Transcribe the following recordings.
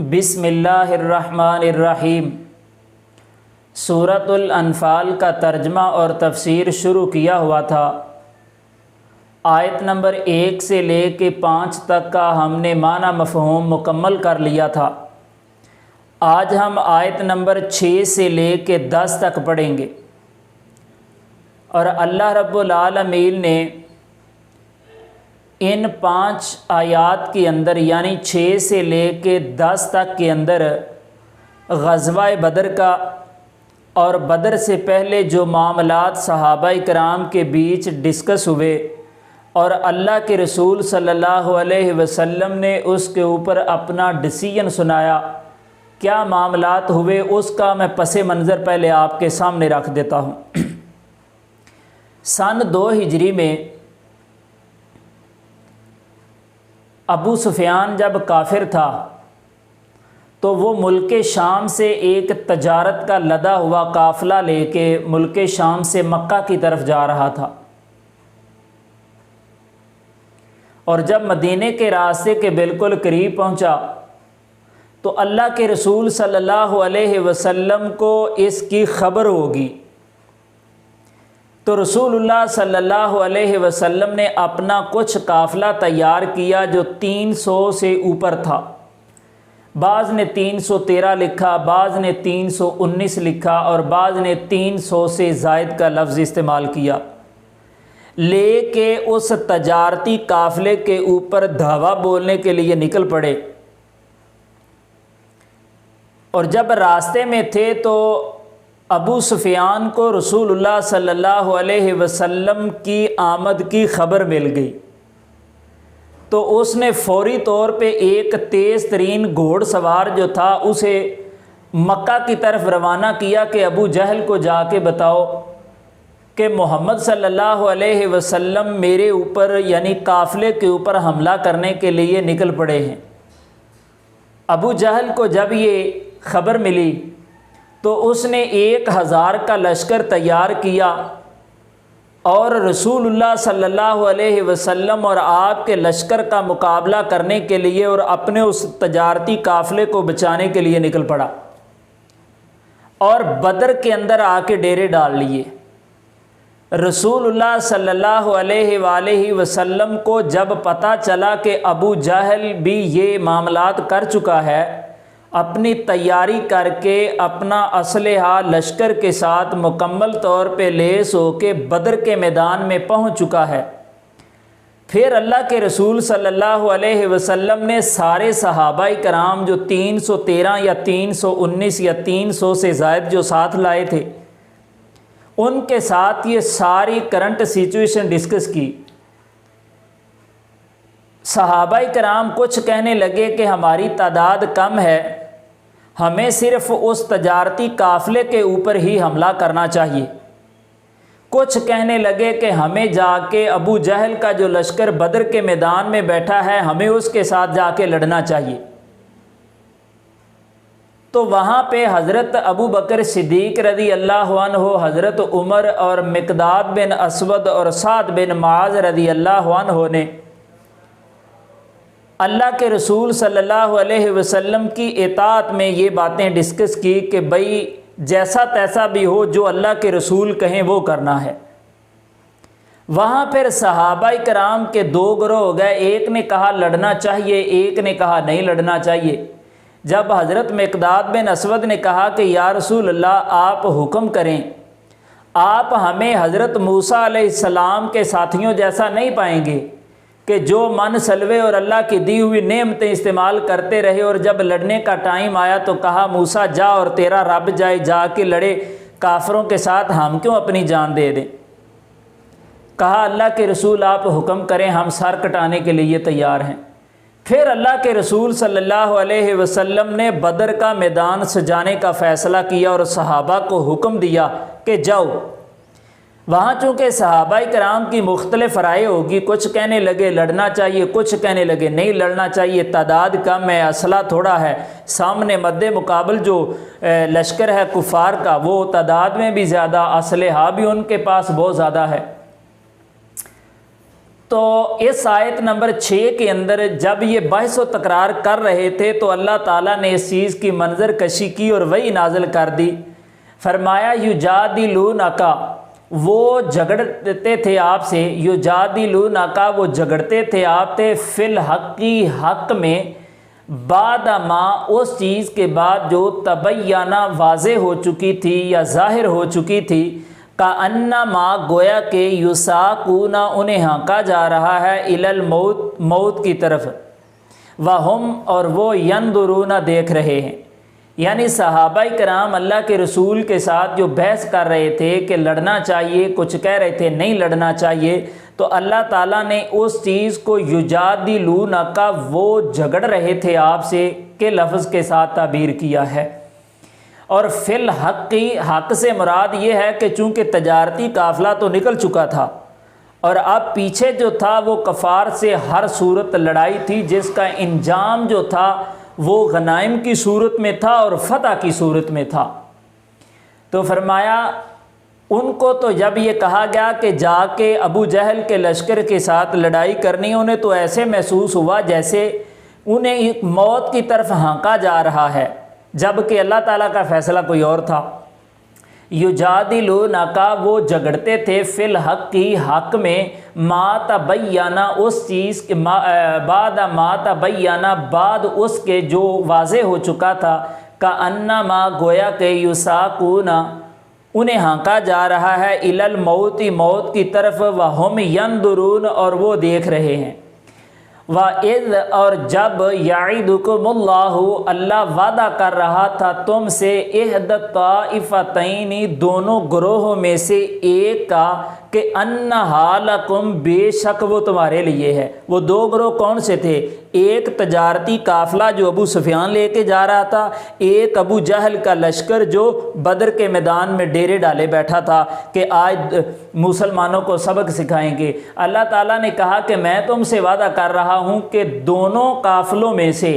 बिस्मिल्लाहिर्रहमानिर्रहीम। सूरतुल अनफ़ाल का तर्जमा और तफसीर शुरू किया हुआ था। आयत नंबर 1 से ले के 5 तक का हमने माना मफ़हूम मुकम्मल कर लिया था। आज हम आयत नंबर 6 से ले के 10 तक पढ़ेंगे और अल्लाह रब्बुल आलमीन ने इन 5 आयात के अंदर यानी 6 से ले के 10 तक के अंदर ग़ज़वा बदर का और बदर से पहले जो मामलात सहाबाए किराम के बीच डिस्कस हुए और अल्लाह के रसूल सल्लल्लाहु अलैहि वसल्लम ने उसके ऊपर अपना डिसीजन सुनाया, क्या मामलात हुए उसका मैं पसे मंज़र पहले आपके सामने रख देता हूँ। सन 2 हिजरी में अबू सुफियान जब काफिर था तो वो मुल्क शाम से एक तजारत का लदा हुआ काफ़िला लेके मुल्क शाम से मक्का की तरफ जा रहा था और जब मदीने के रास्ते के बिल्कुल करीब पहुंचा तो अल्लाह के रसूल सल्लल्लाहु अलैहि वसल्लम को इसकी खबर होगी। तो रसूलुल्लाह सल्लल्लाहु अलैहि वसल्लम ने अपना कुछ काफ़िला तैयार किया जो 300 से ऊपर था। बाज़ ने 313 लिखा, बाज़ ने 319 लिखा और बाज़ ने 300 से ज़ायद का लफ्ज़ इस्तेमाल किया। लेके उस तजारती काफ़िले के ऊपर धावा बोलने के लिए निकल पड़े और जब रास्ते में थे तो अबू सुफियान को रसूलुल्लाह सल्लल्लाहु अलैहि वसल्लम की आमद की खबर मिल गई। तो उसने फौरी तौर पे एक तेज़ तरीन घोड़सवार जो था उसे मक्का की तरफ रवाना किया कि अबू जहल को जाके बताओ कि मोहम्मद सल्लल्लाहु अलैहि वसल्लम मेरे ऊपर यानी काफ़िले के ऊपर हमला करने के लिए निकल पड़े हैं। अबू जहल को जब ये खबर मिली तो उसने 1000 का लश्कर तैयार किया और रसूलुल्लाह सल्लल्लाहु अलैहि वसल्लम और आपके लश्कर का मुकाबला करने के लिए और अपने उस तजारती काफ़िले को बचाने के लिए निकल पड़ा और बदर के अंदर आके डेरे डाल लिए। रसूलुल्लाह सल्लल्लाहु अलैहि वसल्लम को जब पता चला कि अबू जहल भी ये मामलात कर चुका है, अपनी तैयारी करके अपना असलहा लश्कर के साथ मुकम्मल तौर पे लेस होके बदर के मैदान में पहुंच चुका है, फिर अल्लाह के रसूल सल्लल्लाहु अलैहि वसल्लम ने सारे सहाबाए कराम जो 313 या 319 या 300 से ज़ायद जो साथ लाए थे उनके साथ ये सारी करंट सिचुएशन डिस्कस की। सहाबाए कराम कुछ कहने लगे कि हमारी तादाद कम है, हमें सिर्फ उस तजारती काफ़िले के ऊपर ही हमला करना चाहिए। कुछ कहने लगे कि हमें जाके अबू जहल का जो लश्कर बदर के मैदान में बैठा है हमें उसके साथ जाके लड़ना चाहिए। तो वहाँ पे हज़रत अबू बकर सिद्दीक़ रज़ी अल्लाह अन्हु, हज़रत उमर और मिक़दाद बिन असवद और साद बिन मुआज़ रज़ी अल्लाह अन्हु ने अल्लाह के रसूल सल्लल्लाहु अलैहि वसल्लम की इताअत में ये बातें डिस्कस की कि भाई जैसा तैसा भी हो, जो अल्लाह के रसूल कहें वो करना है। वहाँ फिर सहाबाए कराम के 2 गिरोह हो गए, एक ने कहा लड़ना चाहिए, एक ने कहा नहीं लड़ना चाहिए। जब हज़रत मिक़दाद बिन असवद ने कहा कि या रसूल अल्लाह आप हुक्म करें, आप हमें हज़रत मूसा अलैहिस्सलाम के साथियों जैसा नहीं पाएंगे कि जो मन सलवे और अल्लाह की दी हुई नेमतें इस्तेमाल करते रहे और जब लड़ने का टाइम आया तो कहा मूसा जा और तेरा रब जाए, जाके लड़े काफरों के साथ, हम क्यों अपनी जान दे दें। कहा अल्लाह के रसूल आप हुक्म करें, हम सर कटाने के लिए तैयार हैं। फिर अल्लाह के रसूल सल्लल्लाहु अलैहि वसल्लम ने बदर का मैदान सजाने का फ़ैसला किया और सहाबा को हुक्म दिया कि जाओ। वहाँ चूँकि सहाबाए कराम की मुख्तलिफ राय होगी, कुछ कहने लगे लड़ना चाहिए, कुछ कहने लगे नहीं लड़ना चाहिए, तादाद कम है, असला थोड़ा है, सामने मद्दे मुकाबल जो लश्कर है कुफ़ार का वो तादाद में भी ज़्यादा, असलहा भी उनके पास बहुत ज़्यादा है। तो इस आयत नंबर 6 के अंदर जब ये बहस व तकरार कर रहे थे तो अल्लाह ताला ने इस चीज़ की मंजर कशी की और वही नाजिल कर दी। फरमाया युजादिलूनका, वो झगड़ते थे आपसे, युजादिलूनका वो झगड़ते थे आपसे फिल हक़ी हक़ में, बाद माँ उस चीज़ के बाद जो तबय्याना वाज़े हो चुकी थी या ज़ाहिर हो चुकी थी, का अन्ना माँ गोया के युसाकूना उन्हें हाँका जा रहा है इलल मौत, मौत की तरफ, वहुम और वो यंदुरूना देख रहे हैं। यानी सहाबाई कराम अल्लाह के रसूल के साथ जो बहस कर रहे थे कि लड़ना चाहिए, कुछ कह रहे थे नहीं लड़ना चाहिए, तो अल्लाह ताला ने उस चीज़ को युजादिलूना का वो झगड़ रहे थे आपसे के लफ्ज़ के साथ ताबीर किया है। और फिल हक़ी हक़ से मुराद ये है कि चूँकि तजारती काफ़िला तो निकल चुका था और अब पीछे जो था वो कफ़ार से हर सूरत लड़ाई थी जिसका इंजाम जो था वो गनाइम की सूरत में था और फतह की सूरत में था। तो फरमाया उनको तो जब ये कहा गया कि जाके अबू जहल के लश्कर के साथ लड़ाई करनी, उन्हें तो ऐसे महसूस हुआ जैसे उन्हें मौत की तरफ हाँका जा रहा है, जबकि अल्लाह ताला का फ़ैसला कोई और था। युजादिलूनका वो झगड़ते थे फिल हक़ी हक़ में, मा तबय्याना उस चीज़ के बाद मा तबय्याना बाद उसके जो वाज़े हो चुका था, का अन्ना मा गोया के युसाकूना उन्हें हाँका जा रहा है इलल मौती मौत की तरफ, वहुम यंदुरून और वो देख रहे हैं। वाइद और जब याइदुकुमुल्लाहु अल्लाह वादा कर रहा था तुमसे इहदत ताइफतैनी दोनों ग्रोहों में से एक का, कि अन्ना हालकुम बेशक वो तुम्हारे लिए है। वो दो ग्रोह कौन से थे? एक तजारती काफ़िला जो अबू सुफियान लेके जा रहा था, एक अबू जहल का लश्कर जो बदर के मैदान में डेरे डाले बैठा था कि आज मुसलमानों को सबक सिखाएंगे। अल्लाह ताला ने कहा कि मैं तुमसे वादा कर रहा हूँ कि दोनों काफ़िलों में से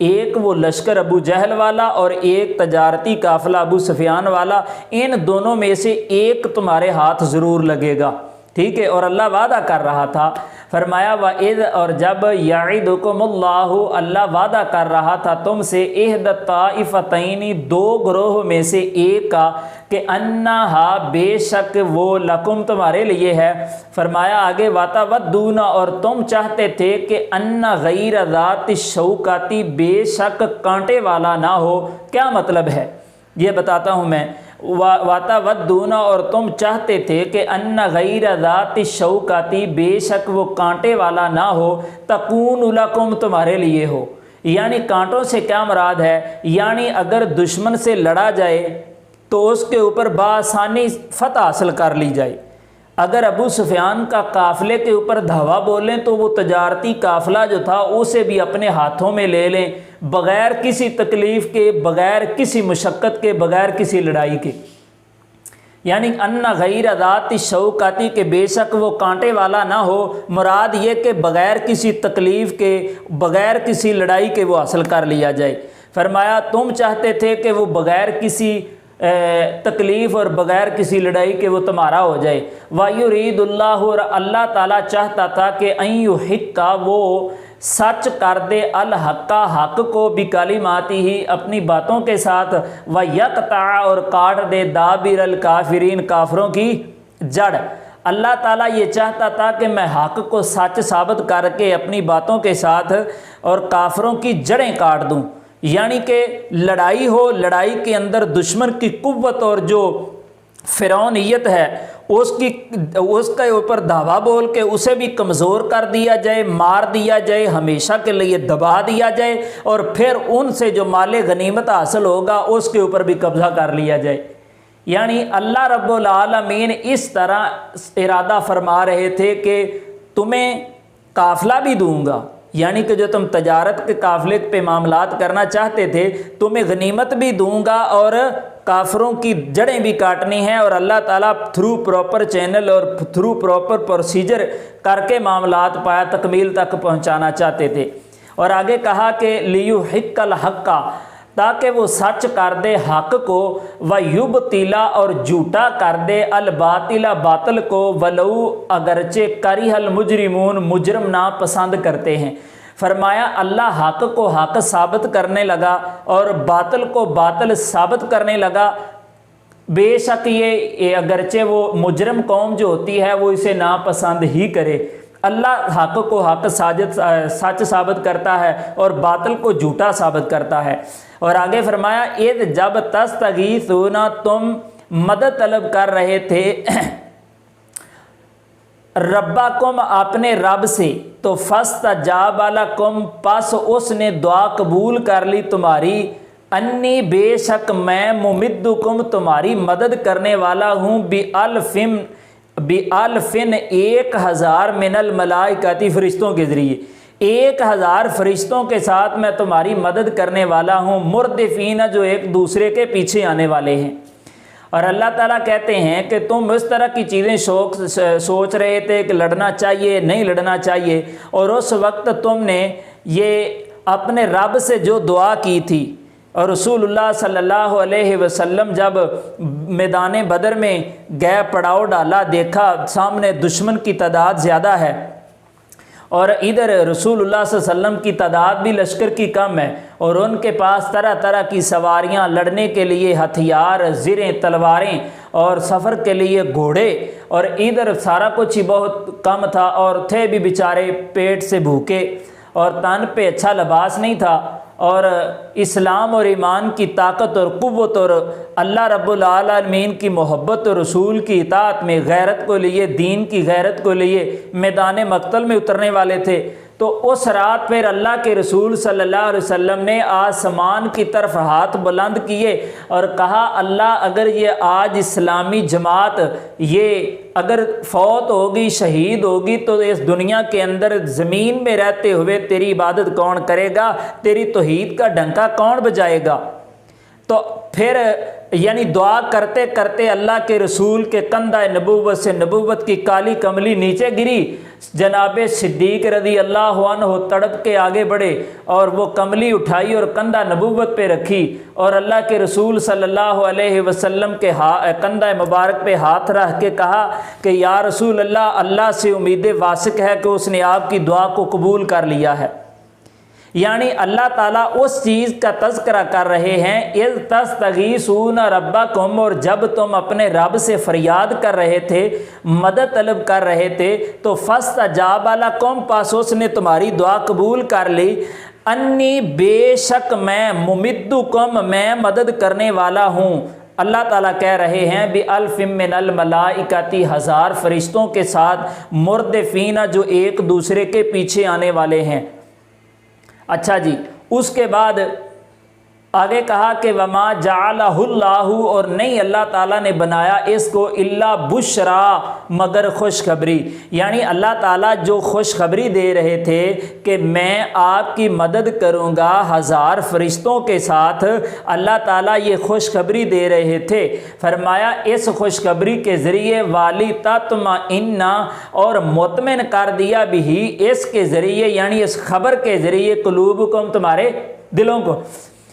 एक वो लश्कर अबू जहल वाला और एक तजारती काफ़िला अबू सुफियान वाला, इन दोनों में से एक तुम्हारे हाथ ज़रूर लगेगा। ठीक है, और अल्लाह वादा कर रहा था। फरमाया वाइद और जब याइदुकुमुल्लाहु अल्लाह वादा कर रहा था तुमसे इहदत ताइफतैनी दो ग्रोह में से एक का, कि अन्ना बेशक वो लकुम तुम्हारे लिए है। फरमाया आगे वातावद्दूना और तुम चाहते थे कि अन्ना गैर ज़ाति शौकाती बेशक कांटे वाला ना हो। क्या मतलब है ये बताता हूँ मैं। वातावद्दूना और तुम चाहते थे कि अन्ना गैर ज़ाति शौकाती बेशक वो कांटे वाला ना हो, तकून लकुम तुम्हारे लिए हो। यानी कांटों से क्या मुराद है? यानी अगर दुश्मन से लड़ा जाए तो उसके ऊपर बासानी फतह हासिल कर ली जाए। अगर अबू सुफियान का काफ़िले के ऊपर धावा बोलें तो वो तजारती काफ़िला जो था उसे भी अपने हाथों में ले लें, बग़ैर किसी तकलीफ़ के, बग़ैर किसी मुशक्क़त के, बग़ैर किसी लड़ाई के। यानी अन्ना गैर ज़ाति शौकाती के बेशक वो कांटे वाला ना हो, मुराद ये कि बग़ैर किसी तकलीफ़ के, बग़ैर किसी लड़ाई के वो हासिल कर लिया जाए। फरमाया तुम चाहते थे कि वो बग़ैर किसी तकलीफ़ और बग़ैर किसी लड़ाई के वो तुम्हारा हो जाए। वायुरीदुल्लाहु और अल्लाह ताला चाहता था कि अयुहिक्का वो सच कर दे अल हक्का हक को बिकलिमाती ही अपनी बातों के साथ, व यक़ता और काट दे दाबिर अल काफिरीन काफरों की जड़। अल्लाह ताला ये चाहता था कि मैं हक को सच साबित करके अपनी बातों के साथ और काफरों की जड़ें काट दूँ। यानी कि लड़ाई हो, लड़ाई के अंदर दुश्मन की कुव्वत और जो फ़िरौनियत है उसके ऊपर धावा बोल के उसे भी कमज़ोर कर दिया जाए, मार दिया जाए, हमेशा के लिए दबा दिया जाए और फिर उनसे जो माले गनीमत हासिल होगा उसके ऊपर भी कब्ज़ा कर लिया जाए। यानी अल्लाह रब्बुल आलमीन इस तरह इरादा फरमा रहे थे कि तुम्हें काफ़िला भी दूंगा, यानी कि जो तुम तजारत के काफ़िले पे मामलात करना चाहते थे तुम्हें गनीमत भी दूंगा और काफरों की जड़ें भी काटनी हैं। और अल्लाह ताला थ्रू प्रॉपर चैनल और थ्रू प्रॉपर प्रोसीजर करके मामलात पाया तकमील तक पहुंचाना चाहते थे। और आगे कहा कि लियुहिक्कल हक्का, ताकि वो सच कर दे हक को, व युबतिला और झूठा कर दे अल बातिला बातिल को, वलऊ अगरचे करिहल मुजरिमून मुजरम ना पसंद करते हैं। फरमाया अल्लाह हक को हक साबित करने लगा और बातिल को बातिल साबित करने लगा। बेशक ये अगरचे वो मुजरम कौम जो होती है वो इसे नापसंद ही करे, अल्लाह हक को हक सच साबित करता है और बातिल को झूठा साबित करता है। और आगे फरमाया इद जब तस्तगीसूना तुम मदद तलब कर रहे थे रब्बाकुम अपने रब से, तो फस्तजाबलकुम पस उसने दुआ कबूल कर ली तुम्हारी, अन्नी बेशक मैं मुमिद्दुकुम तुम्हारी मदद करने वाला हूँ बिअल्फिन 1000 मिनल मलाइकती फरिश्तों के ज़रिए, 1000 फरिश्तों के साथ मैं तुम्हारी मदद करने वाला हूँ, मुर्दिफीन जो एक दूसरे के पीछे आने वाले हैं। और अल्लाह ताला कहते हैं कि तुम इस तरह की चीज़ें सोच रहे थे कि लड़ना चाहिए नहीं लड़ना चाहिए, और उस वक्त तुमने ये अपने रब से जो दुआ की थी, और रसूलुल्लाह सल्लल्लाहु अलैहि वसल्लम जब मैदान बदर में गए पड़ाव डाला, देखा सामने दुश्मन की तादाद ज़्यादा है और इधर रसूलुल्लाह सल्लल्लाहु अलैहि वसल्लम की तादाद भी लश्कर की कम है, और उनके पास तरह तरह की सवारियां, लड़ने के लिए हथियार, ज़िरें, तलवारें और सफ़र के लिए घोड़े, और इधर सारा कुछ ही बहुत कम था और थे भी बेचारे पेट से भूखे और तन पे अच्छा लिबास नहीं था। और इस्लाम और ईमान की ताकत और क़ुव्वत और अल्लाह रब्बुल आलमीन की मोहब्बत और रसूल की इताअत में गैरत को लिए, दीन की गैरत को लिए मैदान मक़तल में उतरने वाले थे। तो उस रात फिर अल्लाह के रसूल सल्लल्लाहु अलैहि वसल्लम ने आसमान की तरफ हाथ बुलंद किए और कहा, अल्लाह अगर ये आज इस्लामी जमात ये अगर फौत होगी, शहीद होगी, तो इस दुनिया के अंदर ज़मीन में रहते हुए तेरी इबादत कौन करेगा, तेरी तौहीद का डंका कौन बजाएगा। तो फिर यानी दुआ करते करते अल्लाह के रसूल के कंधा नबूवत से नबूवत की काली कमली नीचे गिरी। जनाब सिद्दीक रज़ी अल्लाह अन्हु तड़प के आगे बढ़े और वो कमली उठाई और कंधा नबूवत पे रखी, और अल्लाह के रसूल सल्लल्लाहु अलैहि वसल्लम के कंधा मुबारक पे हाथ रख के कहा कि या रसूल अल्लाह, अल्लाह से उम्मीद वासिक है कि उसने आपकी दुआ को कबूल कर लिया है। यानी अल्लाह ताला उस चीज़ का तज़किरा कर रहे हैं, इज़ तस्तगीसून रब्बकुम, और जब तुम अपने रब से फरियाद कर रहे थे, मदद तलब कर रहे थे, तो फस्तजाबलकुम पास उसने तुम्हारी दुआ कबूल कर ली, अन्नी बेशक मैं मुमिद्दुकुम मैं मदद करने वाला हूँ। अल्लाह ताला कह रहे हैं बि अल्फिम मिनल मलाइकती 1000 फरिश्तों के साथ, मुर्दिफीना जो एक दूसरे के पीछे आने वाले हैं। अच्छा जी, उसके बाद आगे कहा कि वमा जालहुल्लाहु, और नहीं अल्लाह ताला ने बनाया इसको इल्ला बुशरा मगर खुशखबरी, यानी अल्लाह ताला जो खुशखबरी दे रहे थे कि मैं आपकी मदद करूँगा 1000 फरिश्तों के साथ, अल्लाह ताला ये खुशखबरी दे रहे थे। फरमाया इस खुशखबरी के ज़रिए वाली तत्मइन्ना, और मुतमिन कर दिया भी इसके ज़रिए, यानी इस खबर के ज़रिए कुलूबुकुम तुम्हारे दिलों को,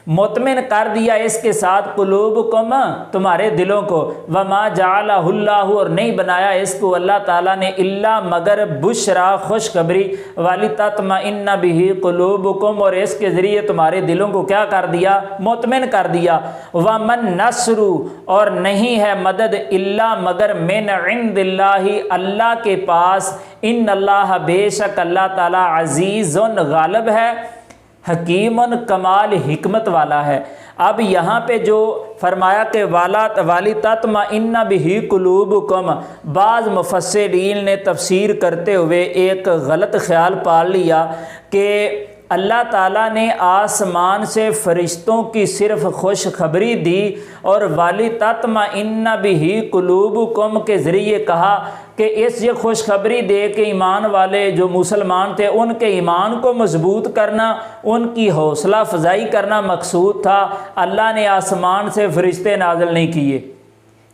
मुतमिन कर दिया इसके साथ कुलूबुकुम तुम्हारे दिलों को, वमा जालहुल्लाहु, और नहीं बनाया इसको अल्लाह ताला ने इल्ला मगर बुशरा खुशखबरी, वाली तत्मइन्ना बिही कुलूबुकुम, और इसके ज़रिए तुम्हारे दिलों को क्या कर दिया, मुतमिन कर दिया। वमन नस्रु, और नहीं है मदद इल्ला मगर मिन इंदिल्लाहि, अल्लाह के पास, इन्नल्लाह बेशक अल्लाह ताला अज़ीज़ुन गालिब है, हकीमन कमाल हिकमत वाला है। अब यहाँ पे जो फरमाया कि वाली तत्मइन्ना बिही कुलूबुकुम, बाज़ मुफस्सिरीन ने तफसीर करते हुए एक गलत ख्याल पाल लिया कि अल्लाह ताला ने आसमान से फ़रिश्तों की सिर्फ़ खुशखबरी दी और वाली तत्मइन्ना बिही कुलूबुकुम के ज़रिए कहा कि इस ये खुशखबरी दे के ईमान वाले जो मुसलमान थे उनके ईमान को मजबूत करना, उनकी हौसला अफजाई करना मकसूद था। अल्लाह ने आसमान से फ़रिश्ते नाज़िल नहीं किए।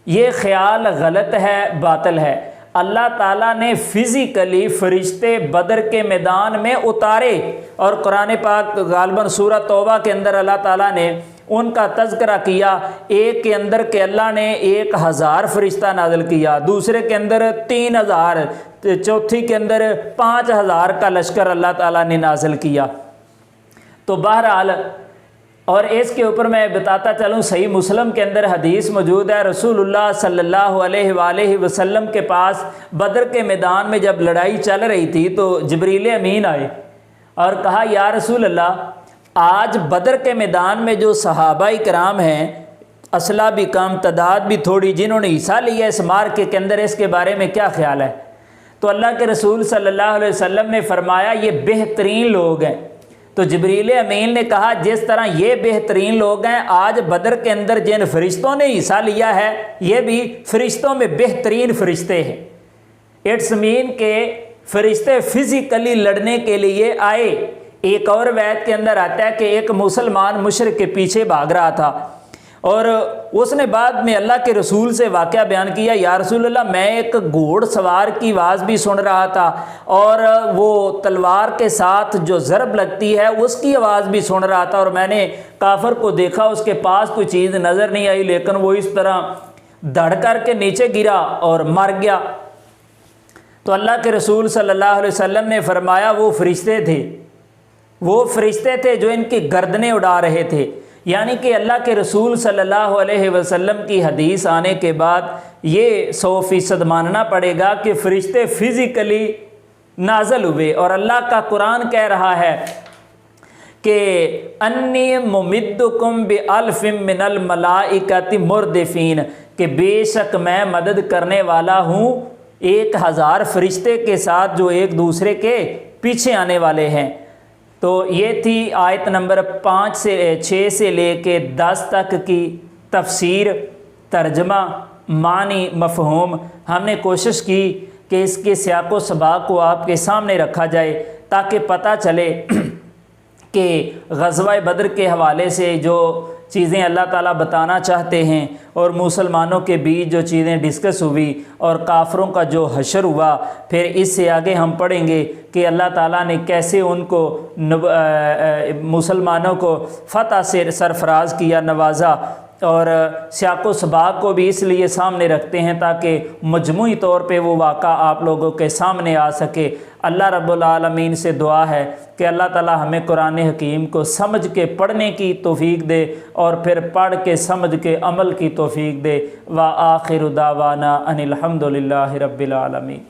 ये ख्याल गलत है, बातिल है। अल्लाह ताला ने फ़िज़िकली फ़रिश्ते बदर के मैदान में उतारे, और कुरान पाक गालबन सूरह तौबा के अंदर अल्लाह ताला ने उनका तज़किरा किया। एक के अंदर के अल्लाह ने 1000 फरिश्ता नाज़िल किया, दूसरे के अंदर 3000, चौथी के अंदर 5000 का लश्कर अल्लाह ताला ने नाज़िल किया। तो बहरहाल, और इसके ऊपर मैं बताता चलूँ, सही मुस्लिम के अंदर हदीस मौजूद है, रसूलुल्लाह सल्लल्लाहु अलैहि वसल्लम के पास बदर के मैदान में जब लड़ाई चल रही थी तो जिब्रील अमीन आए और कहा, या रसूल अल्लाह, आज बदर के मैदान में जो सहाबा इकराम हैं, असला भी कम, तादाद भी थोड़ी, जिन्होंने हिस्सा लिया इस मार्के के अंदर, इसके बारे में क्या ख्याल है? तो अल्लाह के रसूल सल्लल्लाहु अलैहि वसल्लम ने फरमाया, ये बेहतरीन लोग हैं। तो जिब्रील अमीन ने कहा, जिस तरह ये बेहतरीन लोग हैं, आज बदर के अंदर जिन फरिश्तों ने हिस्सा लिया है, ये भी फरिश्तों में बेहतरीन फरिश्ते हैं। इट्स मीन के फरिश्ते फिजिकली लड़ने के लिए आए। एक और वैद के अंदर आता है कि एक मुसलमान मुशरिक के पीछे भाग रहा था और उसने बाद में अल्लाह के रसूल से वाक़या बयान किया, या रसूल अल्लाह, मैं एक घोड़सवार की आवाज़ भी सुन रहा था और वो तलवार के साथ जो ज़रब लगती है उसकी आवाज़ भी सुन रहा था, और मैंने काफर को देखा, उसके पास कोई चीज़ नज़र नहीं आई, लेकिन वो इस तरह धड़ करके नीचे गिरा और मर गया। तो अल्लाह के रसूल सल्लल्लाहु अलैहि वसल्लम ने फरमाया, वो फरिश्ते थे जो इनकी गर्दनें उड़ा रहे थे। यानी कि अल्लाह के रसूल सल्लल्लाहु अलैहि वसल्लम की हदीस आने के बाद ये 100% मानना पड़ेगा कि फरिश्ते फिज़िकली नाज़िल हुए। और अल्लाह का कुरान कह रहा है कि अन्नी मुमिद्दुकुम बिअल्फिम मिनल मलाइकति मुर्दिफीन, कि बेशक मैं मदद करने वाला हूँ 1000 फरिश्ते के साथ जो एक दूसरे के पीछे आने वाले हैं। तो ये थी आयत नंबर 5 से 6 से लेके 10 तक की तफसीर, तर्जमा, मानी, मफ़हूम। हमने कोशिश की कि इसके सियाक़ो सबाक़ को आपके सामने रखा जाए ताकि पता चले कि ग़ज़वा बदर के हवाले से जो चीज़ें अल्लाह ताला बताना चाहते हैं और मुसलमानों के बीच जो चीज़ें डिस्कस हुई और काफ़रों का जो हशर हुआ, फिर इससे आगे हम पढ़ेंगे कि अल्लाह ताला ने कैसे उनको मुसलमानों को फ़तह से सरफराज किया, नवाजा। और सियाक़ो सबाक़ को भी इसलिए सामने रखते हैं ताकि मजमूई तौर पे वो वाक़ा आप लोगों के सामने आ सके। अल्लाह रब्बुल आलमीन से दुआ है कि अल्लाह ताला हमें कुरान हकीम को समझ के पढ़ने की तौफ़ीक दे और फिर पढ़ के समझ के अमल की तौफ़ीक दे। व आखिरु दावाना अनिल हम्दुलिल्लाहि रब्बिल आलमीन।